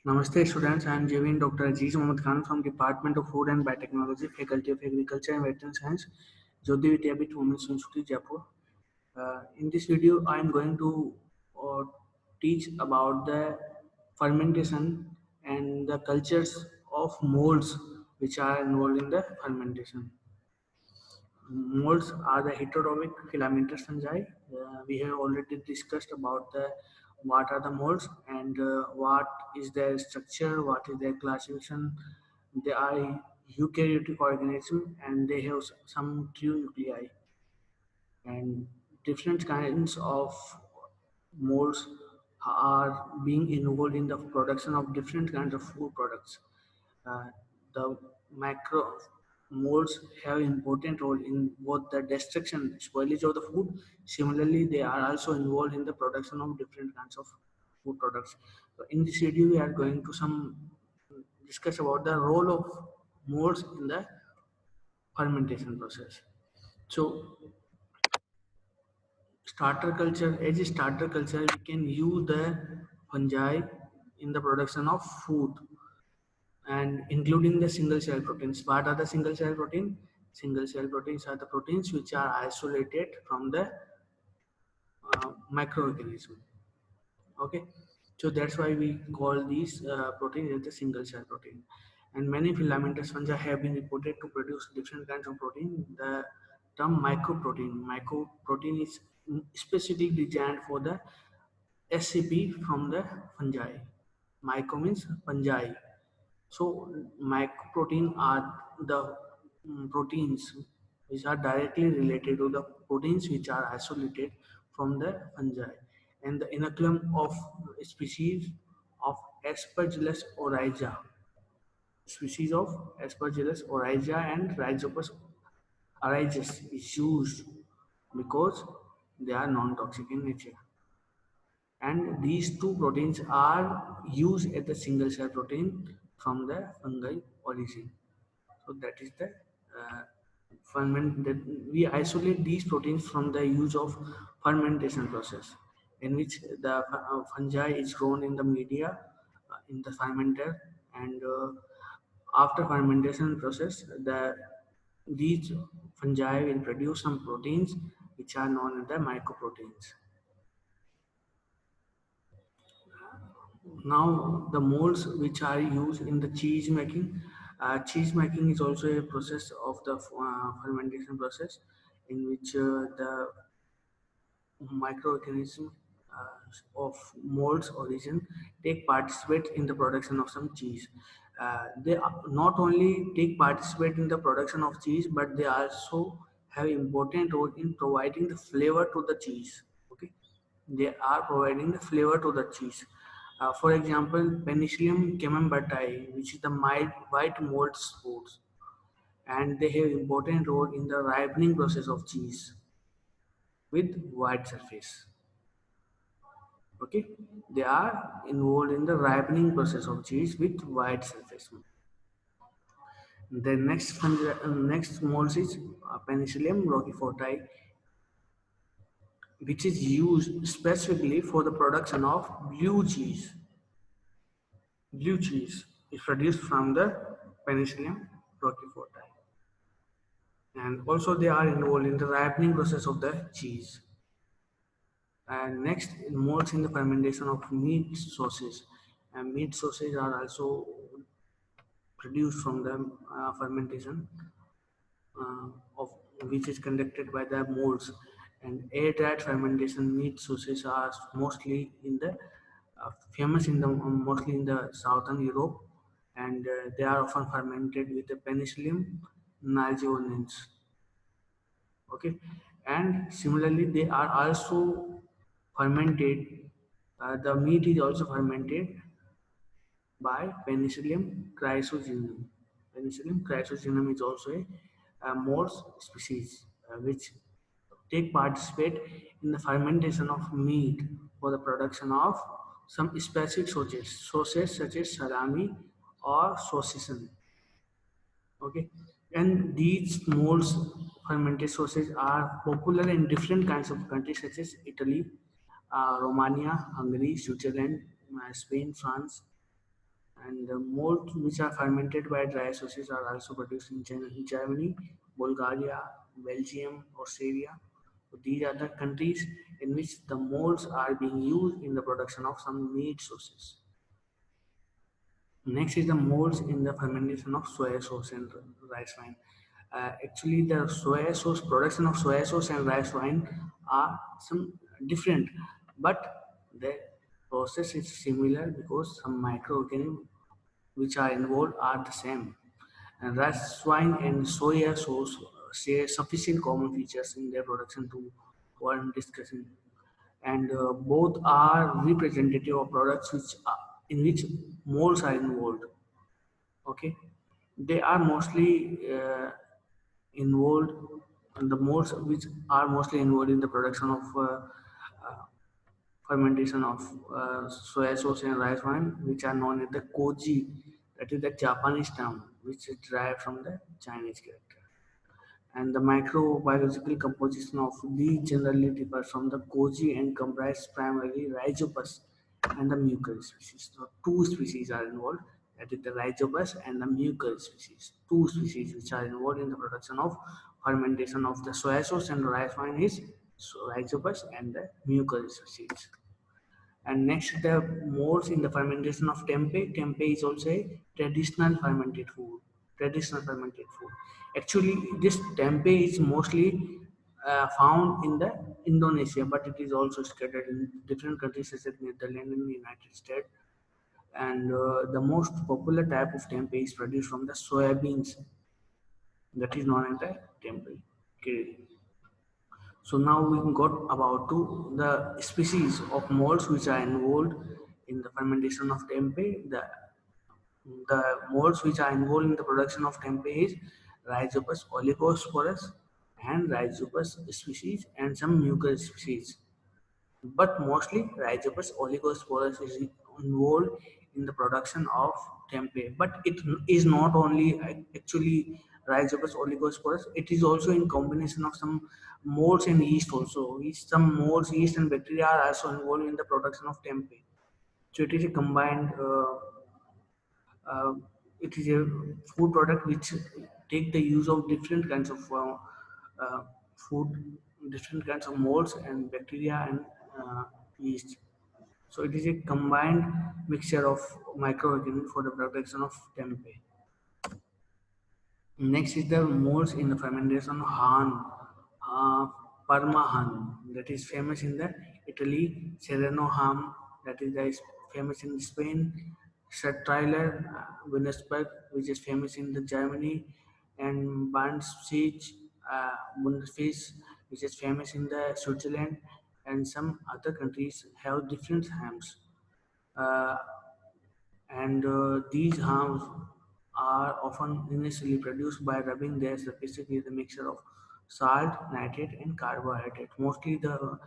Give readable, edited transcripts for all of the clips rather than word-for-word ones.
Namaste students, I am JVN Dr. Aziz Mohammad Khan from Department of Food and Biotechnology, Faculty of Agriculture and Veterinary Science, Jyoti Vidyapith Women's Institute, Jaipur. In this video, I am going to uh, teach about the fermentation and the cultures of molds which are involved in the fermentation. Molds are the heterotrophic filamentous fungi. We have already discussed about the what are the molds and what is their structure, what is their classification. They are eukaryotic organism and they have some true nuclei and different kinds of molds are being involved in the production of different kinds of food products. Uh, the macro molds have important role in both the destruction, spoilage of the food. Similarly, they are also involved in the production of different kinds of food products. So in this video, we are going to some discuss about the role of molds in the fermentation process. So starter culture, as a starter culture, we can use the fungi in the production of food and including the single cell proteins. What are the single cell protein? Single cell proteins are the proteins which are isolated from the microorganism. Okay, so that's why we call these proteins as the single cell protein. And many filamentous fungi have been reported to produce different kinds of protein. The term mycoprotein is specifically designed for the SCP from the fungi. Myco means fungi. So mycoprotein are the proteins which are directly related to the proteins which are isolated from the fungi and the inoculum of species of Aspergillus oryza, and Rhizopus oryzus is used because they are non-toxic in nature. And these two proteins are used as the single cell protein from the fungi origin. So that is the ferment that we isolate these proteins from the use of fermentation process in which the fungi is grown in the media in the fermenter and after fermentation process these fungi will produce some proteins which are known as the mycoproteins. Now the molds which are used in the cheese making is also a process of the fermentation process in which the microorganism of molds origin take participate in the production of some cheese. They not only take participate in the production of cheese, but they also have important role in providing the flavor to the cheese. Okay, they are providing the flavor to the cheese. For example, Penicillium camemberti, which is the mild white mold spores, and they have important role in the ripening process of cheese with white surface. Okay, they are involved in the ripening process of cheese with white surface. The next mold is Penicillium roqueforti, which is used specifically for the production of blue cheese. Blue cheese is produced from the Penicillium roqueforti, and also they are involved in the ripening process of the cheese. And next, molds in the fermentation of meat sauces, and meat sauces are also produced from the fermentation of which is conducted by the molds. And air-dried fermentation meat sauces are mostly in the famous in the mostly in the southern Europe, and they are often fermented with the Penicillium nigricans. Okay, and similarly they are also fermented. The meat is also fermented by Penicillium chrysogenum. Penicillium chrysogenum is also a mold species which take participate in the fermentation of meat for the production of some specific sauces such as salami or saucisson. Okay, and these molds fermented sauces are popular in different kinds of countries such as Italy, Romania, Hungary, Switzerland, Spain, France. And the molds which are fermented by dry sources are also produced in Germany, Bulgaria, Belgium, Australia. So these are the countries in which the molds are being used in the production of some meat sources. Next is the molds in the fermentation of soy sauce and rice wine. Actually, the soy sauce production of soy sauce and rice wine are some different, but the process is similar because some microorganisms which are involved are the same. And rice wine and soya sauce share sufficient common features in their production to warrant discussion, and both are representative of products in which molds are involved. Okay, they are mostly involved, and the molds which are mostly involved in the production of fermentation of soy sauce and rice wine, which are known as the koji. That is the Japanese term, which is derived from the Chinese character. And the microbiological composition of these generally differs from the koji and comprise primarily Rhizopus and the Mucor species. So two species are involved, that is the Rhizopus and the Mucor species. Two species which are involved in the production of fermentation of the soy sauce and rice wine is Rhizopus and the Mucor species. And next, the molds in the fermentation of tempeh. Tempeh is also a traditional fermented food. Traditional fermented food. Actually, this tempeh is mostly found in the Indonesia, but it is also scattered in different countries such as Netherlands and the United States. And the most popular type of tempeh is produced from the soybeans. That is known as the tempeh. Okay. So now we got about to the species of molds which are involved in the fermentation of tempeh. The molds which are involved in the production of tempeh is Rhizopus oligosporus and Rhizopus species and some Mucor species. But mostly Rhizopus oligosporus is involved in the production of tempeh. But it is not only actually Rhizopus oligosporus, it is also in combination of some molds and yeast also. Some molds, yeast and bacteria are also involved in the production of tempeh. So it is a combined, uh, it is a food product which take the use of different kinds of food, different kinds of molds and bacteria and yeast. So it is a combined mixture of microorganisms for the production of tempeh. Next is the molds in the fermentation Han, uh, Parma Han, that is famous in the Italy, Serrano Ham, that is famous in Spain, Stadtreiler, Venusberg, which is famous in the Germany, and Bandsieg, Bundesfisch, which is famous in the Switzerland, and some other countries have different hams. Uh, and these harms are often initially produced by rubbing their surfaces with a mixture of salt, nitrate, and carbohydrate. Mostly the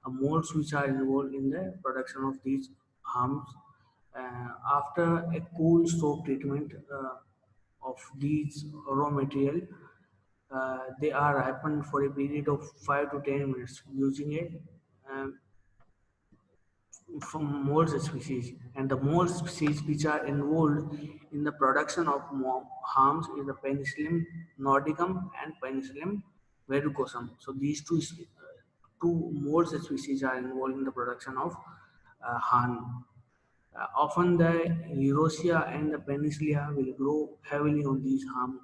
molds which are involved in the production of these harms. After a cool soak treatment of these raw material, they are ripened for a period of 5 to 10 minutes using a from mold species, and the mold species which are involved in the production of harms is the Penicillium nordicum and Penicillium verrucosum. So these two mold species are involved in the production of harm. Often the Eurosia and the Penicillia will grow heavily on these harms,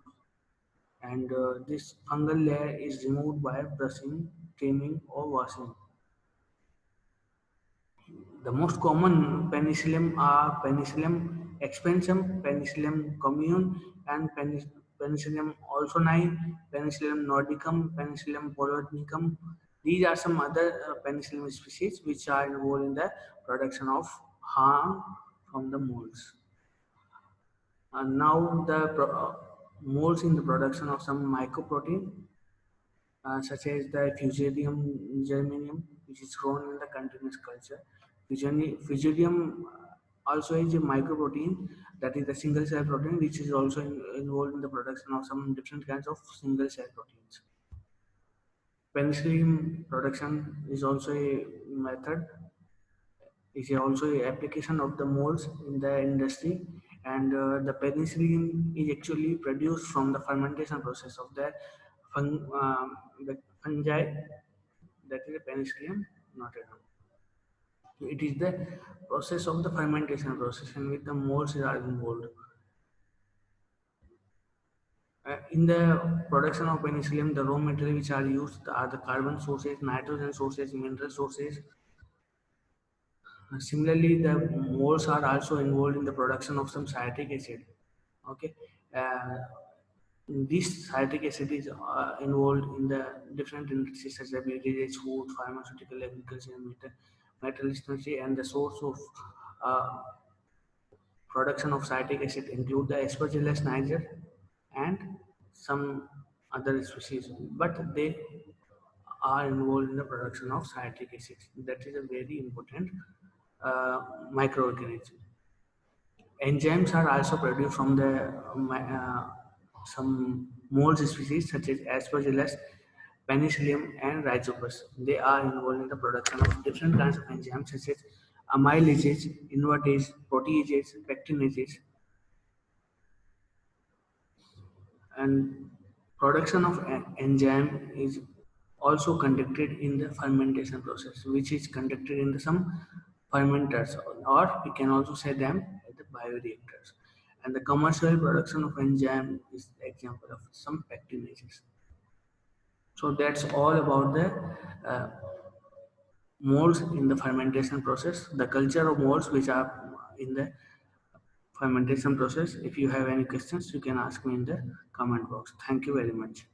and this fungal layer is removed by brushing, trimming, or washing. The most common penicillium are Penicillium expansum, Penicillium commune, and Penicillium olsoni, Penicillium nordicum, Penicillium polonicum. These are some other penicillium species which are involved in the production of harm from the molds. And now the molds in the production of some mycoprotein such as the Fusidium germanium, which is grown in the continuous culture. Fusidium also is a microprotein, that is the single cell protein, which is also involved in the production of some different kinds of single cell proteins. Penicillin production is also a method, is also a application of the molds in the industry, and the penicillin is actually produced from the fermentation process of the fungi, that is a penicillium notatum. It is the process of the fermentation process in which the molds are involved. In the production of penicillium, the raw material which are used are the carbon sources, nitrogen sources, mineral sources. Similarly, the molds are also involved in the production of some citric acid. Okay, uh, this citric acid is involved in the different industries such as beverage, food, pharmaceutical, agriculture, metal industry, and the source of uh, production of citric acid include the Aspergillus niger and some other species, but they are involved in the production of citric acid. That is a very important uh, microorganism. Enzymes are also produced from the some mold species such as Aspergillus, Penicillium, and Rhizopus. They are involved in the production of different kinds of enzymes such as amylases, invertase, proteases, pectinases, and production of enzyme is also conducted in the fermentation process, which is conducted in some fermenters, or we can also say them as the bioreactors. And the commercial production of enzyme is the example of some pectinases. So that's all about the uh, molds in the fermentation process, the culture of molds which are in the fermentation process. If you have any questions, you can ask me in the comment box. Thank you very much.